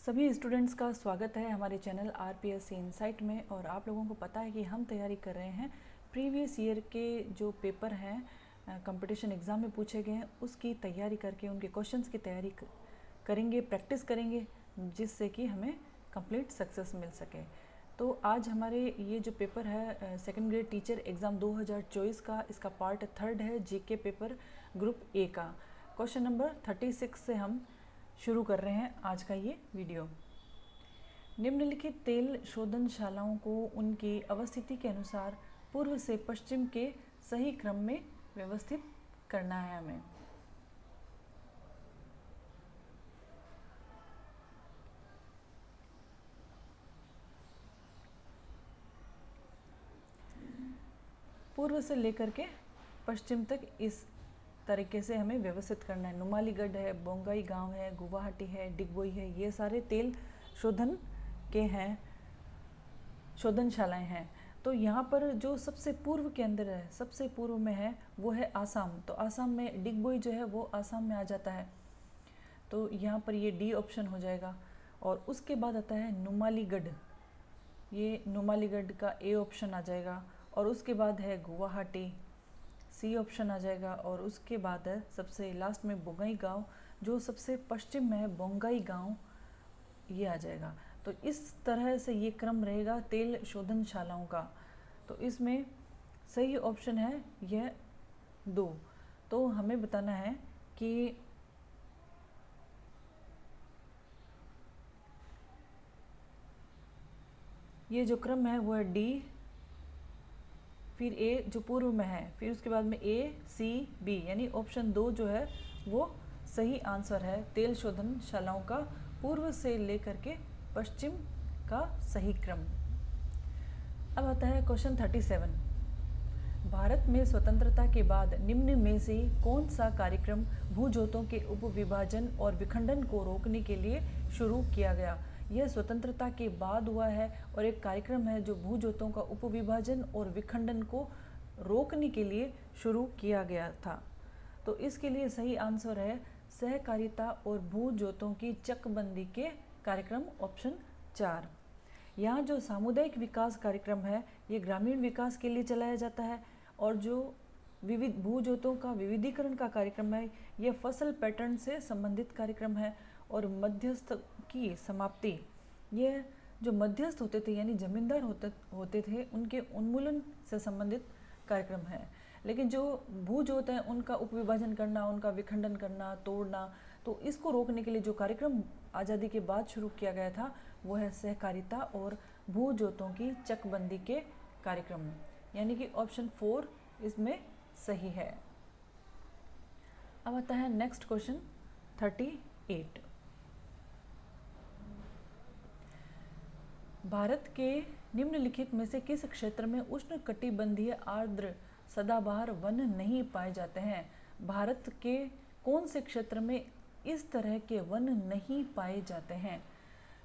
सभी स्टूडेंट्स का स्वागत है हमारे चैनल आरपीएससी इनसाइट में। और आप लोगों को पता है कि हम तैयारी कर रहे हैं प्रीवियस ईयर के जो पेपर हैं कंपटीशन एग्ज़ाम में पूछे गए हैं उसकी तैयारी करके उनके क्वेश्चंस की तैयारी करेंगे, प्रैक्टिस करेंगे, जिससे कि हमें कंप्लीट सक्सेस मिल सके। तो आज हमारे ये जो पेपर है सेकेंड ग्रेड टीचर एग्ज़ाम 2024 का, इसका पार्ट 3 है जीके पेपर ग्रुप ए का। क्वेश्चन नंबर 36 से हम शुरू कर रहे हैं आज का ये वीडियो। निम्नलिखित तेल शोधनशालाओं को उनकी अवस्थिति के अनुसार पूर्व से पश्चिम के सही क्रम में व्यवस्थित करना है हमें। पूर्व से लेकर के पश्चिम तक इस तरीके से हमें व्यवस्थित करना है। नुमालीगढ़ है, बोंगाईगांव है, गुवाहाटी है, डिगबोई है, ये सारे तेल शोधन के हैं, शोधनशालाएं हैं। तो यहाँ पर जो सबसे पूर्व के अंदर है, सबसे पूर्व में है वो है आसाम। तो आसाम में डिगबोई जो है वो आसाम में आ जाता है, तो यहाँ पर ये डी ऑप्शन हो जाएगा। और उसके बाद आता है नुमालीगढ़, ये नुमालीगढ़ का ए ऑप्शन आ जाएगा। और उसके बाद है गुवाहाटी, सी ऑप्शन आ जाएगा। और उसके बाद है सबसे लास्ट में बोंगाईगांव, जो सबसे पश्चिम में है बोंगाईगांव, ये आ जाएगा। तो इस तरह से ये क्रम रहेगा तेल शोधनशालाओं का। तो इसमें सही ऑप्शन है यह 2। तो हमें बताना है कि ये जो क्रम है वो है डी, फिर ए जो पूर्व में है, फिर उसके बाद में ए सी बी, यानी ऑप्शन 2 जो है वो सही आंसर है। तेल शोधनशालाओं का पूर्व से लेकर के पश्चिम का सही क्रम। अब आता है क्वेश्चन 37। भारत में स्वतंत्रता के बाद निम्न में से कौन सा कार्यक्रम भूजोतों के उपविभाजन और विखंडन को रोकने के लिए शुरू किया गया? यह स्वतंत्रता के बाद हुआ है और एक कार्यक्रम है जो भूजोतों का उपविभाजन और विखंडन को रोकने के लिए शुरू किया गया था। तो इसके लिए सही आंसर है सहकारिता और भूजोतों की चकबंदी के कार्यक्रम, ऑप्शन 4। यहाँ जो सामुदायिक विकास कार्यक्रम है ये ग्रामीण विकास के लिए चलाया जाता है, और जो विविध भूजोतों का विविधीकरण का कार्यक्रम है ये फसल पैटर्न से संबंधित कार्यक्रम है। और मध्यस्थ की समाप्ति, ये जो मध्यस्थ होते थे यानी जमींदार होते थे उनके उन्मूलन से संबंधित कार्यक्रम है। लेकिन जो भूजोत हैं उनका उपविभाजन करना, उनका विखंडन करना, तोड़ना, तो इसको रोकने के लिए जो कार्यक्रम आज़ादी के बाद शुरू किया गया था वो है सहकारिता और भूजोतों की चकबंदी के कार्यक्रम, यानी कि ऑप्शन 4 इसमें सही है। अब आता है नेक्स्ट क्वेश्चन 38। भारत के निम्नलिखित में से किस क्षेत्र में उष्णकटिबंधीय आर्द्र सदाबहार वन नहीं पाए जाते हैं? भारत के कौन से क्षेत्र में इस तरह के वन नहीं पाए जाते हैं?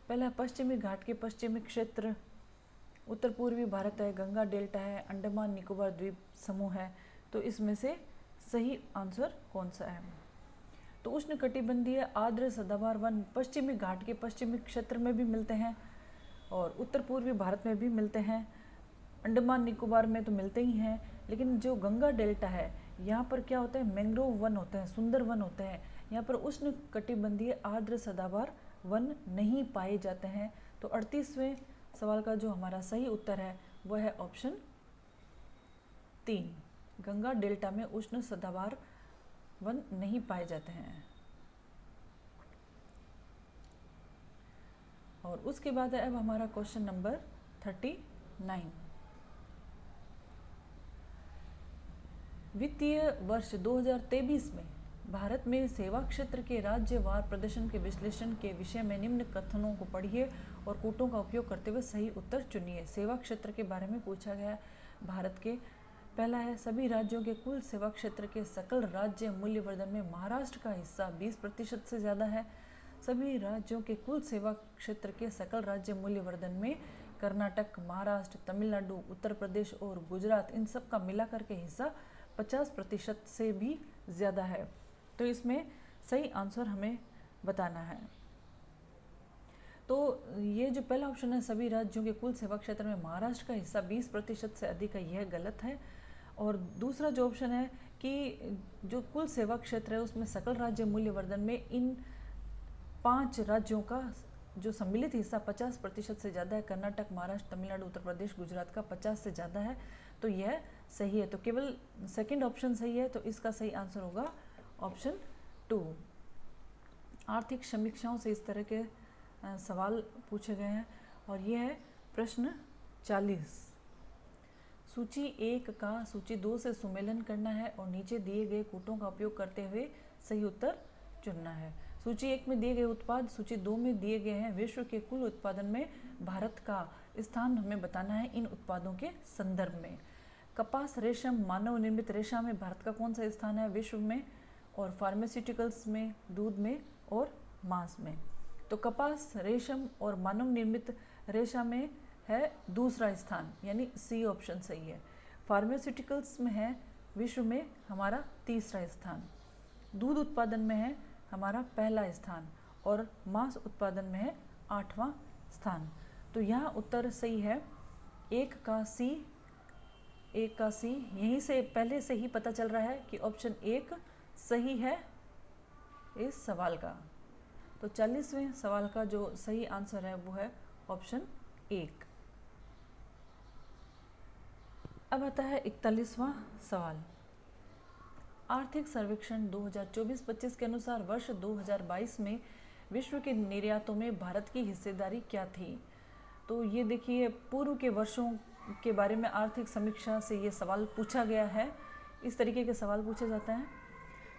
पहला पश्चिमी घाट के पश्चिमी क्षेत्र, उत्तर पूर्वी भारत है, गंगा डेल्टा है, अंडमान निकोबार द्वीप समूह है। तो इसमें से सही आंसर कौन सा है? तो उष्णकटिबंधीय आर्द्र सदाबहार वन पश्चिमी घाट के पश्चिमी क्षेत्र में भी मिलते हैं और उत्तर पूर्वी भारत में भी मिलते हैं, अंडमान निकोबार में तो मिलते ही हैं। लेकिन जो गंगा डेल्टा है यहाँ पर क्या होता है, मैंग्रोव वन होते हैं, सुंदर वन होते हैं। यहाँ पर उष्णकटिबंधीय आर्द्र सदाबहार वन नहीं पाए जाते हैं। तो 38वें सवाल का जो हमारा सही उत्तर है वह है ऑप्शन 3, गंगा डेल्टा में उष्ण सदाबहार वन नहीं पाए जाते हैं। और उसके बाद है अब हमारा क्वेश्चन नंबर 39। वित्तीय वर्ष 2023 में भारत में सेवा क्षेत्र के राज्यवार प्रदर्शन के विश्लेषण के विषय में निम्न कथनों को पढ़िए और कूटों का उपयोग करते हुए सही उत्तर चुनिए। सेवा क्षेत्र के बारे में पूछा गया भारत के। पहला है सभी राज्यों के कुल सेवा क्षेत्र के सकल राज्य मूल्यवर्धन में महाराष्ट्र का हिस्सा 20% से ज़्यादा है। सभी राज्यों के कुल सेवा क्षेत्र के सकल राज्य मूल्यवर्धन में कर्नाटक, महाराष्ट्र, तमिलनाडु, उत्तर प्रदेश और गुजरात, इन सब का मिलाकर के हिस्सा 50% से भी ज़्यादा है। तो इसमें सही आंसर हमें बताना है। तो ये जो पहला ऑप्शन है सभी राज्यों के कुल सेवा क्षेत्र में महाराष्ट्र का हिस्सा 20% से अधिक है, यह गलत है। और दूसरा जो ऑप्शन है कि जो कुल सेवा क्षेत्र है उसमें सकल राज्य मूल्यवर्धन में इन 5 राज्यों का जो सम्मिलित हिस्सा 50% से ज़्यादा है। कर्नाटक, महाराष्ट्र, तमिलनाडु, उत्तर प्रदेश, गुजरात का 50 से ज़्यादा है, तो यह सही है। तो केवल सेकंड ऑप्शन सही है, तो इसका सही आंसर होगा ऑप्शन 2। आर्थिक समीक्षाओं से इस तरह के सवाल पूछे गए हैं। और यह है प्रश्न 40। सूची 1 का सूची 2 से सुमेलन करना है और नीचे दिए गए कूटों का उपयोग करते हुए सही उत्तर चुनना है। सूची 1 में दिए गए उत्पाद सूची 2 में दिए गए हैं। विश्व के कुल उत्पादन में भारत का स्थान हमें बताना है इन उत्पादों के संदर्भ में। कपास, रेशम, मानव निर्मित रेशा में भारत का कौन सा स्थान है विश्व में, और फार्मास्यूटिकल्स में, दूध में और मांस में। तो कपास, रेशम और मानव निर्मित रेशा में है दूसरा स्थान, यानी सी ऑप्शन सही है। फार्मास्यूटिकल्स में है विश्व में हमारा तीसरा स्थान। दूध उत्पादन में है हमारा पहला स्थान और मांस उत्पादन में है 8वां स्थान। तो यहाँ उत्तर सही है 1 का सी। यहीं से पहले से ही पता चल रहा है कि ऑप्शन 1 सही है इस सवाल का। तो 40वें सवाल का जो सही आंसर है वो है ऑप्शन 1। अब आता है 41वां सवाल। आर्थिक सर्वेक्षण 2024-25 के अनुसार वर्ष 2022 में विश्व के निर्यातों में भारत की हिस्सेदारी क्या थी। तो ये देखिए पूर्व के वर्षों के बारे में आर्थिक समीक्षा से ये सवाल पूछा गया है। इस तरीके के सवाल पूछे जाते हैं।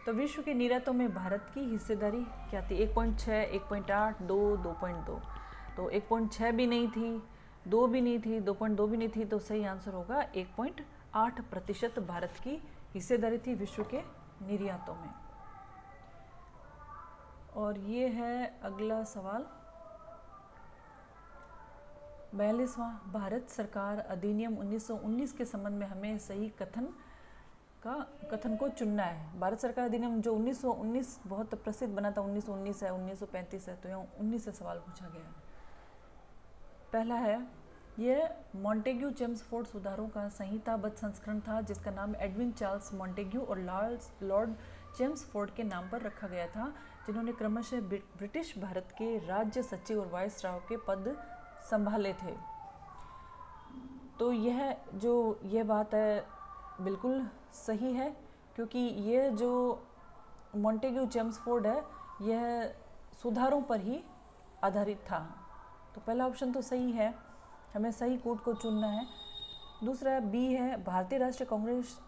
तो विश्व के निर्यातों में भारत की हिस्सेदारी क्या थी। 1.6, 1.8, 2, 2.2। तो 1.6 भी नहीं थी, 2 भी नहीं थी, 2.2 भी नहीं थी। तो सही आंसर होगा 1.8% भारत की हिस्सेदारी थी विश्व के निर्यातों में। और ये है अगला सवाल 42वां। भारत सरकार अधिनियम 1919 के संबंध में हमें सही कथन को चुनना है। भारत सरकार अधिनियम जो 1919 बहुत प्रसिद्ध बना था, 1919 है, 1935 है, तो यहाँ 19 से सवाल पूछा गया है। पहला है यह मॉन्टेग्यू चेम्सफोर्ड सुधारों का संहिताबद्ध संस्करण था जिसका नाम एडविन चार्ल्स मॉन्टेग्यू और लॉर्ड चेम्सफोर्ड के नाम पर रखा गया था, जिन्होंने क्रमशः ब्रिटिश भारत के राज्य सचिव और वाइसराय के पद संभाले थे। तो यह बात है बिल्कुल सही है, क्योंकि यह जो मॉन्टेग्यू चेम्सफोर्ड है यह सुधारों पर ही आधारित था। तो पहला ऑप्शन तो सही है, हमें सही कूट को चुनना है। दूसरा बी है भारतीय राष्ट्रीय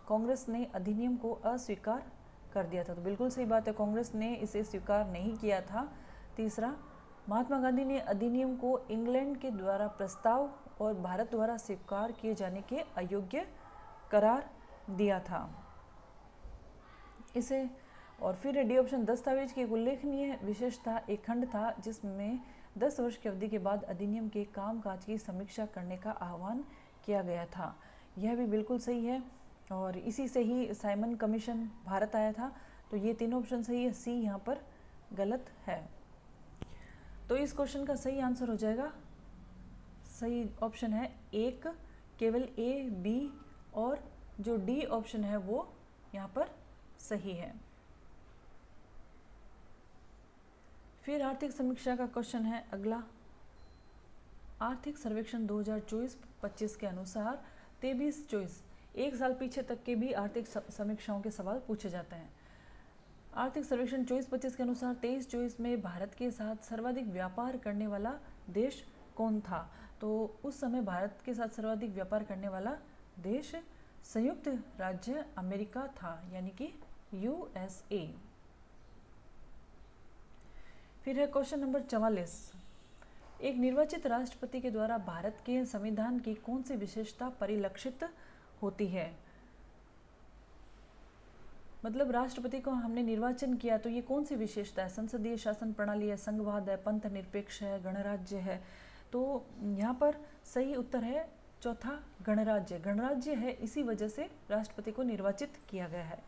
कांग्रेस ने अधिनियम को अस्वीकार कर दिया था। तो बिल्कुल सही बात है, कांग्रेस ने इसे स्वीकार नहीं किया था। तीसरा, महात्मा गांधी ने अधिनियम को इंग्लैंड के द्वारा प्रस्ताव और भारत द्वारा स्वीकार किए जाने के अयोग्य करार दिया था इसे। और फिर डी ऑप्शन, दस्तावेज की एक उल्लेखनीय विशेषता एक खंड था जिसमें 10 वर्ष की अवधि के बाद अधिनियम के कामकाज की समीक्षा करने का आह्वान किया गया था। यह भी बिल्कुल सही है और इसी से ही साइमन कमीशन भारत आया था। तो ये तीनों ऑप्शन सही है, सी यहाँ पर गलत है। तो इस क्वेश्चन का सही आंसर हो जाएगा, सही ऑप्शन है 1, केवल ए, बी और जो डी ऑप्शन है वो यहाँ पर सही है। फिर आर्थिक समीक्षा का क्वेश्चन है अगला। आर्थिक सर्वेक्षण 2024-25 के अनुसार 23-24 एक साल पीछे तक के भी आर्थिक समीक्षाओं के सवाल पूछे जाते हैं। आर्थिक सर्वेक्षण 24-25 के अनुसार 23-24 में भारत के साथ सर्वाधिक व्यापार करने वाला देश कौन था। तो उस समय भारत के साथ सर्वाधिक व्यापार करने वाला देश संयुक्त राज्य अमेरिका था, यानी कि USA। फिर है क्वेश्चन नंबर 44। एक निर्वाचित राष्ट्रपति के द्वारा भारत के संविधान की कौन सी विशेषता परिलक्षित होती है। मतलब राष्ट्रपति को हमने निर्वाचन किया तो ये कौन सी विशेषता है। संसदीय शासन प्रणाली है, संघवाद है, पंथ निरपेक्ष है, गणराज्य है। तो यहाँ पर सही उत्तर है चौथा, गणराज्य। गणराज्य है, इसी वजह से राष्ट्रपति को निर्वाचित किया गया है।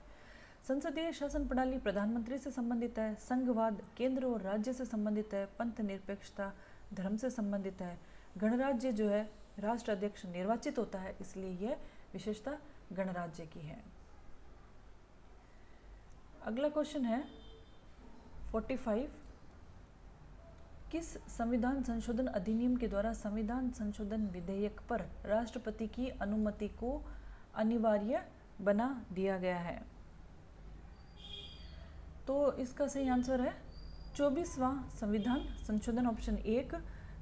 संसदीय शासन प्रणाली प्रधानमंत्री से संबंधित है, संघवाद केंद्र और राज्य से संबंधित है, पंथ निरपेक्षता धर्म से संबंधित है। गणराज्य जो है राष्ट्र अध्यक्ष निर्वाचित होता है, इसलिए यह विशेषता गणराज्य की है। अगला क्वेश्चन है 45। किस संविधान संशोधन अधिनियम के द्वारा संविधान संशोधन विधेयक पर राष्ट्रपति की अनुमति को अनिवार्य बना दिया गया है? तो इसका सही आंसर है 24वां संविधान संशोधन, ऑप्शन 1।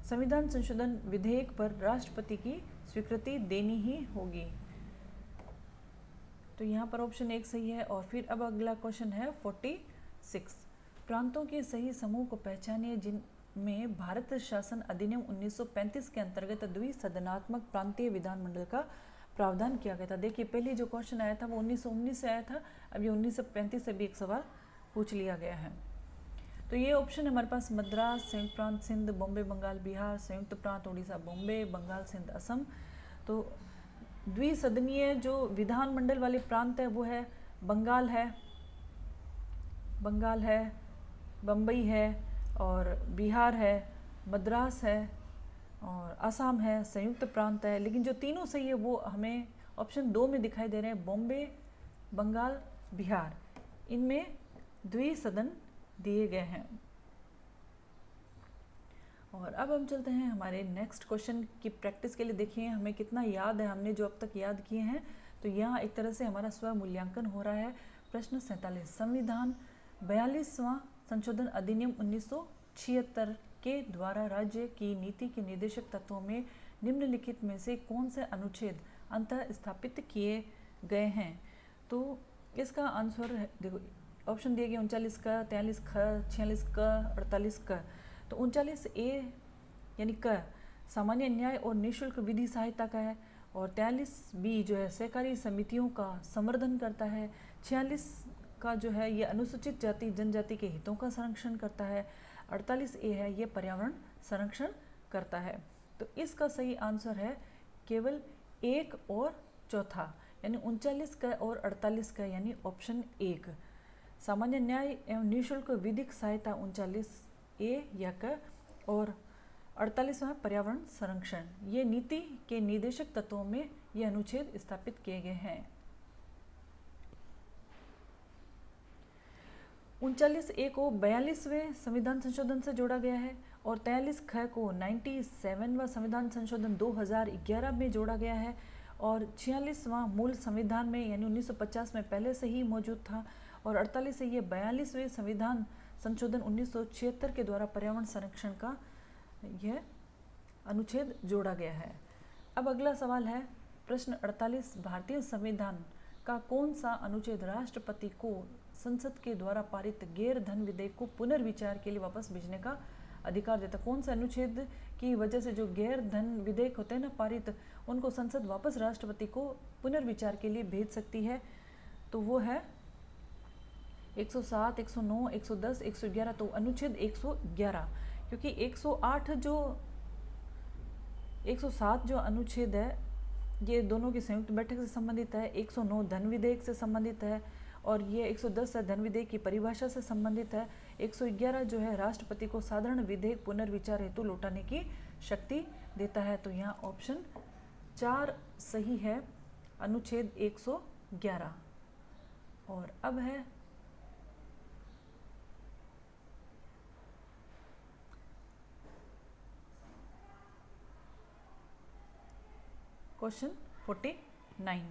संविधान संशोधन विधेयक पर राष्ट्रपति की स्वीकृति देनी ही होगी। तो यहाँ पर ऑप्शन 1 सही है। और फिर अब अगला क्वेश्चन है 46। प्रांतों के सही समूह को पहचानिए जिनमें भारत शासन अधिनियम 1935 के अंतर्गत द्विसदनात्मक प्रांतीय विधानमंडल का प्रावधान किया गया था। देखिए पहले जो क्वेश्चन आया था वो 1919 से आया था, अब ये 1935 से भी एक सवाल पूछ लिया गया है। तो ये ऑप्शन हमारे पास मद्रास, संयुक्त प्रांत सिंध, बॉम्बे बंगाल बिहार, संयुक्त प्रांत उड़ीसा बॉम्बे, बंगाल सिंध असम। तो द्विसदनीय जो विधानमंडल वाले प्रांत है वो है बंगाल है, बम्बई है और बिहार है, मद्रास है और असम है, संयुक्त प्रांत है। लेकिन जो तीनों सही है वो हमें ऑप्शन 2 में दिखाई दे रहे हैं, बॉम्बे बंगाल बिहार, इनमें द्विसदन दिए गए हैं। और अब हम चलते हैं हमारे नेक्स्ट क्वेश्चन की प्रैक्टिस के लिए। देखिए हमें कितना याद है, हमने जो अब तक याद किए हैं। तो यहाँ एक तरह से हमारा स्व मूल्यांकन हो रहा है। प्रश्न 47। संविधान 42वां संशोधन अधिनियम 1976 के द्वारा राज्य की नीति के निर्देशक तत्वों में निम्नलिखित में से कौन से अनुच्छेद अंतः स्थापित किए गए हैं? तो इसका आंसर है, देखो ऑप्शन दिए गए 39 का, 43 ख, 46 क, 48 क। तो 39 ए यानी क सामान्य न्याय और निःशुल्क विधि सहायता का है, और 43 बी जो है सहकारी समितियों का संवर्धन करता है, 46 का जो है ये अनुसूचित जाति जनजाति के हितों का संरक्षण करता है, 48 ए है ये पर्यावरण संरक्षण करता है। तो इसका सही आंसर है केवल 1 और चौथा, यानी 39 का और 48 का, यानी ऑप्शन 1। सामान्य न्याय एवं निःशुल्क विधिक सहायता 39 ए या क, और 48वां पर्यावरण संरक्षण, ये नीति के निर्देशक तत्वों में ये अनुच्छेद स्थापित किए गए हैं। 39 ए को 42वें संविधान संशोधन से जोड़ा गया है, और 43 ख को 97वां संविधान संशोधन 2011 में जोड़ा गया है, और 46वां मूल संविधान में यानी 1950 में पहले से ही मौजूद था, और 48 से ये 42वें संविधान संशोधन 1976 के द्वारा पर्यावरण संरक्षण का यह अनुच्छेद जोड़ा गया है। अब अगला सवाल है प्रश्न 48। भारतीय संविधान का कौन सा अनुच्छेद राष्ट्रपति को संसद के द्वारा पारित गैर धन विधेयक को पुनर्विचार के लिए वापस भेजने का अधिकार देता? कौन सा अनुच्छेद की वजह से जो गैर धन विधेयक होते हैं ना पारित, उनको संसद वापस राष्ट्रपति को पुनर्विचार के लिए भेज सकती है? तो वो है 107, 109, 110, 111। तो अनुच्छेद 111, क्योंकि 107 जो अनुच्छेद है ये दोनों की संयुक्त बैठक से संबंधित है, 109 धन विधेयक से संबंधित है, और ये 110 है धन विधेयक की परिभाषा से संबंधित है। 111 जो है राष्ट्रपति को साधारण विधेयक पुनर्विचार हेतु लौटाने की शक्ति देता है। तो यहाँ ऑप्शन 4 सही है, अनुच्छेद 111। और अब है क्वेश्चन 49।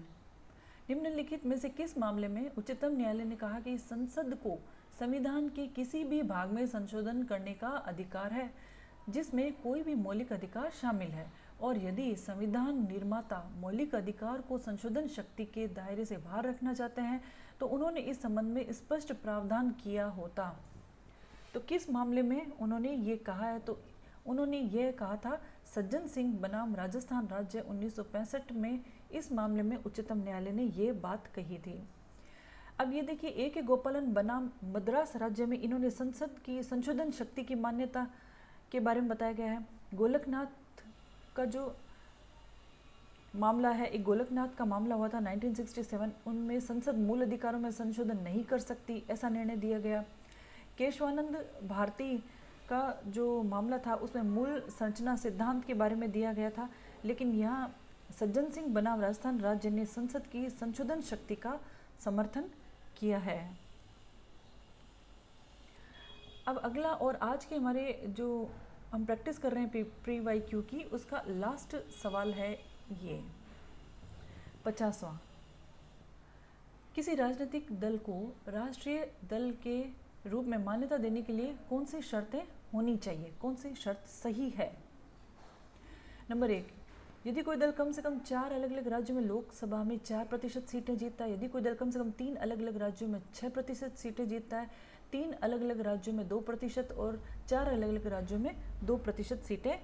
निम्नलिखित में से किस मामले में उच्चतम न्यायालय ने कहा कि संसद को संविधान के किसी भी भाग में संशोधन करने का अधिकार है जिसमें कोई भी मौलिक अधिकार शामिल है, और यदि संविधान निर्माता मौलिक अधिकार को संशोधन शक्ति के दायरे से बाहर रखना चाहते हैं तो उन्होंने इस संबंध में स्पष्ट प्रावधान किया होता? तो किस मामले में उन्होंने ये कहा है? तो उन्होंने ये कहा था सज्जन सिंह बनाम राजस्थान राज्य 1965 में। इस मामले में उच्चतम न्यायालय ने ये बात कही थी। अब ये देखिए ए के गोपालन बनाम मद्रास राज्य में इन्होंने संसद की संशोधन शक्ति की मान्यता के बारे में बताया गया है। गोलकनाथ का जो मामला है, एक गोलकनाथ का मामला हुआ था 1967, उनमें संसद मूल अधिकारों में संशोधन नहीं कर सकती, ऐसा निर्णय दिया गया। केशवानंद भारती का जो मामला था उसमें मूल संरचना सिद्धांत के बारे में दिया गया था, लेकिन यहाँ सज्जन सिंह बनाम राजस्थान राज्य ने संसद की संशोधन शक्ति का समर्थन किया है। अब अगला और आज के हमारे जो हम प्रैक्टिस कर रहे हैं प्री वाई क्यू की, उसका लास्ट सवाल है ये 50वां। किसी राजनीतिक दल को राष्ट्रीय दल के रूप में मान्यता देने के लिए कौन सी शर्तें होनी चाहिए, कौन सी शर्त सही है? नंबर 1, यदि कोई दल कम से कम 4 अलग अलग राज्यों में लोकसभा में 4% सीटें जीतता है, यदि कोई दल कम से कम 3 अलग अलग राज्यों में 6% सीटें जीतता है, 3 अलग अलग राज्यों में 2% और 4 अलग अलग राज्यों में 2% सीटें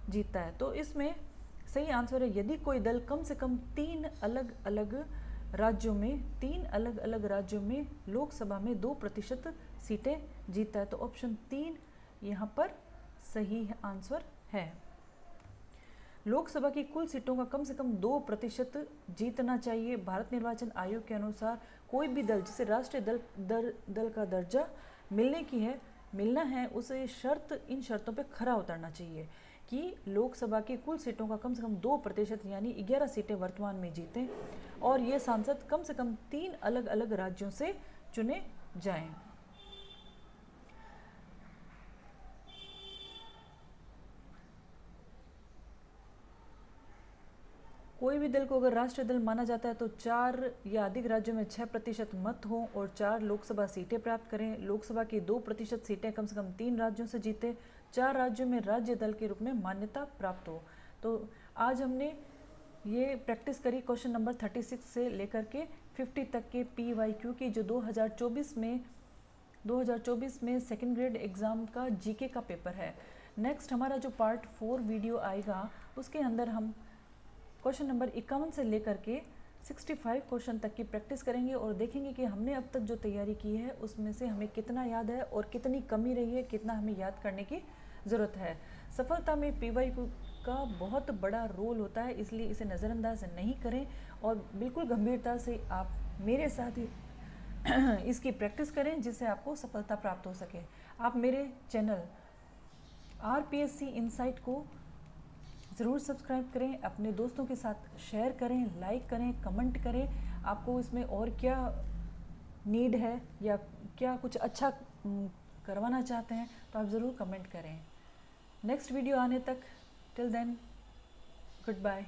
जीतता है। तो इसमें सही आंसर है यदि कोई दल कम से कम 3 अलग अलग राज्यों में लोकसभा में 2% सीटें जीतता है। तो ऑप्शन 3 यहाँ पर सही आंसर है। लोकसभा की कुल सीटों का कम से कम 2% जीतना चाहिए। भारत निर्वाचन आयोग के अनुसार कोई भी दल जिसे राष्ट्रीय दल का दर्जा मिलना है उसे इन शर्तों पे खरा उतरना चाहिए कि लोकसभा की कुल सीटों का कम से कम 2% यानी 11 सीटें वर्तमान में जीतें और ये सांसद कम से कम 3 अलग अलग राज्यों से चुने जाएं। कोई भी दल को अगर राष्ट्रीय दल माना जाता है तो 4 या अधिक राज्यों में 6% मत हों और 4 लोकसभा सीटें प्राप्त करें। लोकसभा की 2% सीटें कम से कम 3 राज्यों से जीते, 4 राज्यों में राज्य दल के रूप में मान्यता प्राप्त हो। तो आज हमने ये प्रैक्टिस करी क्वेश्चन नंबर 36 से लेकर के 50 तक के PYQ की, जो 2024 में सेकेंड ग्रेड एग्ज़ाम का जीके का पेपर है। नेक्स्ट हमारा जो पार्ट 4 वीडियो आएगा उसके अंदर हम क्वेश्चन नंबर 51 से लेकर के 65 क्वेश्चन तक की प्रैक्टिस करेंगे और देखेंगे कि हमने अब तक जो तैयारी की है उसमें से हमें कितना याद है और कितनी कमी रही है, कितना हमें याद करने की ज़रूरत है। सफलता में PYQ का बहुत बड़ा रोल होता है, इसलिए इसे नज़रअंदाज नहीं करें और बिल्कुल गंभीरता से आप मेरे साथ ही इसकी प्रैक्टिस करें जिससे आपको सफलता प्राप्त हो सके। आप मेरे चैनल RPSC इनसाइट को ज़रूर सब्सक्राइब करें, अपने दोस्तों के साथ शेयर करें, लाइक करें, कमेंट करें। आपको इसमें और क्या नीड है या क्या कुछ अच्छा करवाना चाहते हैं तो आप ज़रूर कमेंट करें। नेक्स्ट वीडियो आने तक टिल देन गुड बाय।